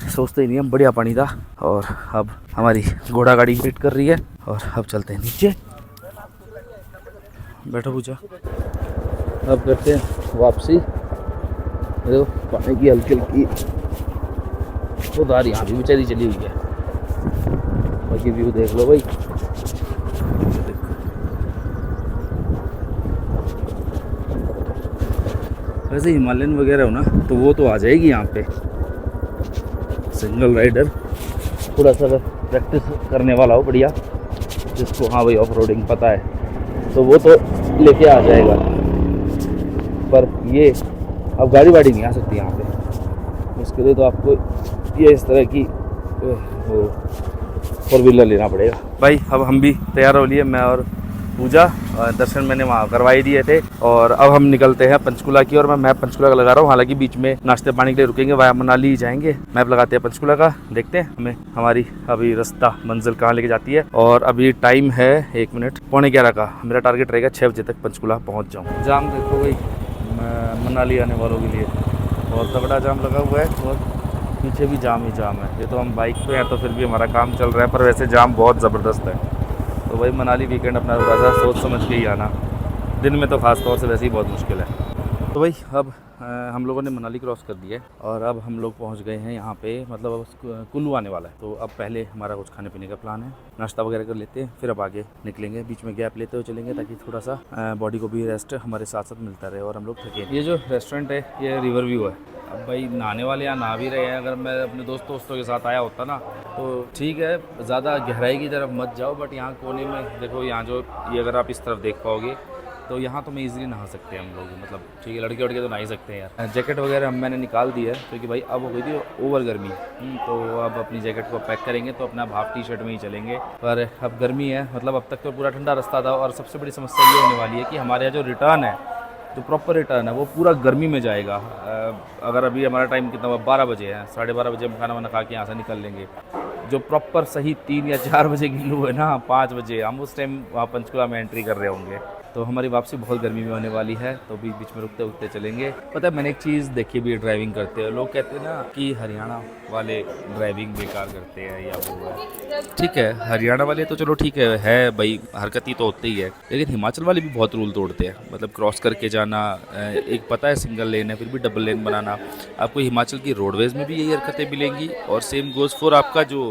सोचते ही नहीं हम, बढ़िया पानी था। और अब हमारी घोड़ा गाड़ी वेट कर रही है और अब चलते हैं नीचे। बैठो पूछा, अब करते हैं वापसी। देखो पानी की हल्की हल्की उधार यहाँ भी बेचारी चली हुई है। बाकी व्यू देख लो भाई। वैसे हिमालयन वगैरह हो ना तो वो तो आ जाएगी यहाँ पे। सिंगल राइडर थोड़ा सा अगर प्रैक्टिस करने वाला हो बढ़िया, जिसको हाँ भाई ऑफ रोडिंग पता है, तो वो तो लेके आ जाएगा। पर ये अब गाड़ी वाड़ी नहीं आ सकती यहाँ पे, उसके लिए तो आपको ये इस तरह की वो 4 व्हीलर लेना पड़ेगा भाई। अब हम भी तैयार हो लिए, मैं और पूजा। दर्शन मैंने वहाँ करवाई दिए थे और अब हम निकलते हैं पंचकुला की और मैं मैप पंचकुला का लगा रहा हूँ। हालांकि बीच में नाश्ते पानी के लिए रुकेंगे, वाया मनाली जाएंगे। मैप लगाते हैं पंचकुला का, देखते हैं हमें हमारी अभी रास्ता मंजिल कहाँ लेके जाती है। और अभी टाइम है 1 मिनट 11:15 का। मेरा टारगेट रहेगा 6 बजे तक पंचकुला पहुँच जाऊँ। जाम देखो भाई मनाली आने वालों के लिए बहुत तगड़ा जाम लगा हुआ है और पीछे भी जाम ही जाम है। ये तो हम बाइक पे हैं तो फिर भी हमारा काम चल रहा है, पर वैसे जाम बहुत ज़बरदस्त है। तो भाई मनाली वीकेंड अपना थोड़ा सा सोच समझ के ही आना, दिन में तो ख़ास तौर से वैसे ही बहुत मुश्किल है। तो भाई अब हम लोगों ने मनाली क्रॉस कर दिया है और अब हम लोग पहुंच गए हैं यहाँ पे, मतलब अब कुल्लू आने वाला है। तो अब पहले हमारा कुछ खाने पीने का प्लान है, नाश्ता वगैरह कर लेते हैं, फिर अब आगे निकलेंगे। बीच में गैप लेते हुए चलेंगे ताकि थोड़ा सा बॉडी को भी रेस्ट हमारे साथ साथ मिलता रहे और हम लोग थके। ये जो रेस्टोरेंट है ये रिवर व्यू है। अब भाई नहाने वाले यहाँ नहा भी रहे हैं। अगर मैं अपने दोस्तों के साथ आया होता ना तो ठीक है, ज़्यादा गहराई की तरफ मत जाओ। बट यहाँ कोने में देखो, यहाँ जो ये अगर आप इस तरफ देख पाओगे तो यहाँ तो मैं इजीली नहा सकते हैं हम लोग, मतलब ठीक है, लड़के वड़के तो नहा ही सकते हैं यार। जैकेट वगैरह मैंने निकाल दी है क्योंकि भाई अब हो गई थी ओवर गर्मी। तो अब अपनी जैकेट को पैक करेंगे तो अपना हाफ टी शर्ट में ही चलेंगे। पर अब गर्मी है, मतलब अब तक तो पूरा ठंडा रास्ता था। और सबसे बड़ी समस्या ये होने वाली है कि हमारे यहाँ जो रिटर्न है, जो प्रॉपर रिटर्न है वो पूरा गर्मी में जाएगा। अगर अभी हमारा टाइम कितना हुआ, 12 बजे है, 12:30 बजे हम खाना वाना खा के यहाँ से निकल लेंगे। जो प्रॉपर सही 3 या 4 बजे की लू है ना, 5 बजे हम उस टाइम वहाँ पंचकुला में एंट्री कर रहे होंगे। तो हमारी वापसी बहुत गर्मी में होने वाली है, तो भी बीच में रुकते रुकते चलेंगे। पता है मैंने एक चीज़ देखी भी, ड्राइविंग करते हैं लोग कहते हैं ना कि हरियाणा वाले ड्राइविंग बेकार करते हैं या वो है। ठीक है, हरियाणा वाले तो चलो ठीक है भाई, हरकती तो होती ही है, लेकिन हिमाचल वाले भी बहुत रूल तोड़ते हैं। मतलब क्रॉस करके जाना, एक पता है सिंगल लेन है फिर भी डबल लेन बनाना। आपको हिमाचल की रोडवेज में भी यही हरकतें मिलेंगी और सेम गोज फॉर आपका जो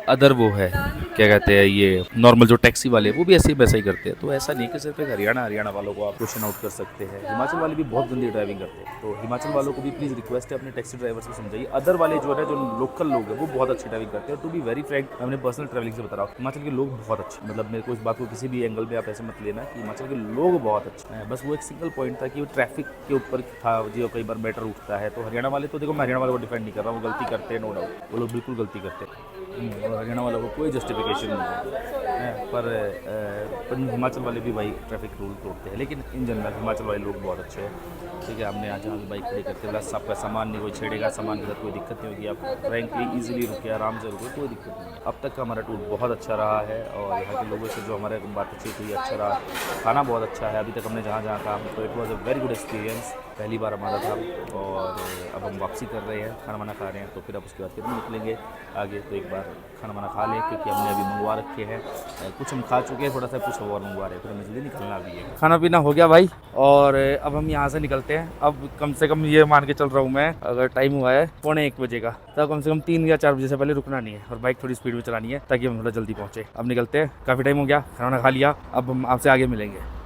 अदर वो है, क्या कहते हैं, ये नॉर्मल जो टैक्सी वाले, वो भी ऐसे ही वैसा ही करते हैं। तो ऐसा नहीं कि सिर्फ एक हरियाणा वालों को आप क्वेश्चन आउट कर सकते हैं, हिमाचल वाले भी बहुत गंदी ड्राइविंग करते हैं। तो हिमाचल वालों को भी प्लीज़ रिक्वेस्ट है अपने टैक्सी ड्राइवर से समझाइए। अदर वाले जो है, जो लोकल लोग हैं वो बहुत अच्छी ड्राइविंग करते हैं। टू बी वेरी फ्रैंक, मैं अपने पर्सनल ट्रैवलिंग से बता रहा हूँ, हिमाचल के लोग बहुत अच्छे, मतलब मेरे को इस बात को किसी भी एंगल पे आप ऐसे मत लेना कि हिमाचल के लोग बहुत अच्छे हैं। बस वो एक सिंगल पॉइंट था कि वो ट्रैफिक के ऊपर था, जो कई बार मैटर उठता है। तो हरियाणा वाले तो देखो, मैं हरियाणा वाले को डिफेंड नहीं कर रहा हूँ, वो गलती करते हैं नो डाउट, वो लोग बिल्कुल गलती करते हैं और हरियाणा वालों को कोई जस्टिफिकेशन नहीं है। पर हिमाचल वाले भी भाई ट्रैफिक रूल तोड़ते हैं, लेकिन इन जनरल हिमाचल वाले लोग बहुत अच्छे हैं। ठीक है, हमने आज जहाँ भी बाइक खड़ी करते प्लस आपका सामान नहीं कोई छेड़ेगा, सामान के साथ कोई दिक्कत नहीं होगी, आप फ्रैंकली ईजिली रुके, आराम से रुके, कोई दिक्कत नहीं है। अब तक का हमारा टूर बहुत अच्छा रहा है और यहाँ के लोगों से जो हमारे बातचीत हुई अच्छा रहा, खाना बहुत अच्छा है। अभी तक हमने जहाँ जहाँ कहा तो it was a very good experience, पहली बार हमारा था। और अब हम वापसी कर रहे हैं, खाना वाना खा रहे हैं, तो फिर अब उसके बाद फिर निकलेंगे आगे। तो एक बार खाना वाना खा लें क्योंकि हमने अभी मंगवा रखे हैं, कुछ हम खा चुके हैं, थोड़ा सा कुछ और मंगवा रहे हैं, फिर हमें जल्दी निकलना भी है। खाना पीना हो गया भाई और अब हम यहाँ से निकलते हैं। अब कम से कम ये मान के चल रहा हूँ मैं, अगर टाइम हुआ है 1:45 बजे का, तब कम से कम 3 या 4 बजे से पहले रुकना नहीं है और बाइक थोड़ी स्पीड में चलानी है ताकि हम थोड़ा जल्दी पहुँचे। अब निकलते हैं, काफ़ी टाइम हो गया, खाना खा लिया, अब हम आपसे आगे मिलेंगे।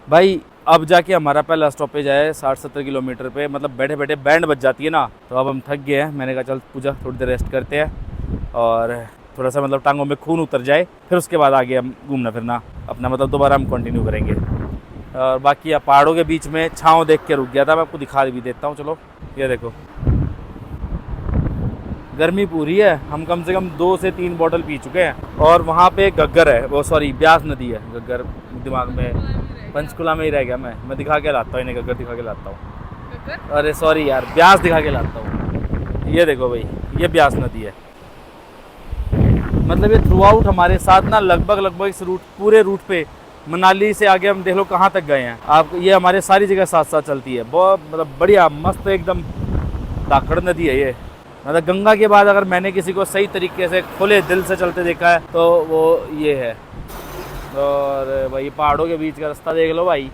भाई अब जाके हमारा पहला स्टॉपेज है 60-70 किलोमीटर पे, मतलब बैठे बैठे बैंड बज जाती है ना। तो अब हम थक गए हैं, मैंने कहा चल पूजा थोड़ी देर रेस्ट करते हैं और थोड़ा सा मतलब टांगों में खून उतर जाए, फिर उसके बाद आगे हम घूमना फिरना अपना मतलब दोबारा हम कंटिन्यू करेंगे। और बाकी अब पहाड़ों के बीच में छाँव देख के रुक गया था, मैं आपको दिखा भी देता हूँ। चलो ये देखो, गर्मी पूरी है, हम कम से कम 2 से 3 बॉटल पी चुके हैं। और वहाँ पे घग्गर है, वो सॉरी ब्यास नदी है, घग्गर दिमाग में पंचकुला में ही रह गया। मैं दिखा के लाता हूँ इन्हें, घग्गर दिखा के लाता हूँ। अरे सॉरी यार, ब्यास दिखा के लाता हूँ। ये देखो भाई, ये ब्यास नदी है। मतलब ये थ्रू आउट हमारे साथ ना लगभग इस रूट, पूरे रूट पे मनाली से आगे हम देख लो कहाँ तक गए हैं आप। ये हमारे सारी जगह साथ साथ चलती है। बहुत मतलब बढ़िया मस्त एकदम धाकड़ नदी है ये। मतलब गंगा के बाद अगर मैंने किसी को सही तरीके से खुले दिल से चलते देखा है तो वो ये है। और भाई पहाड़ों के बीच का रास्ता देख लो भाई।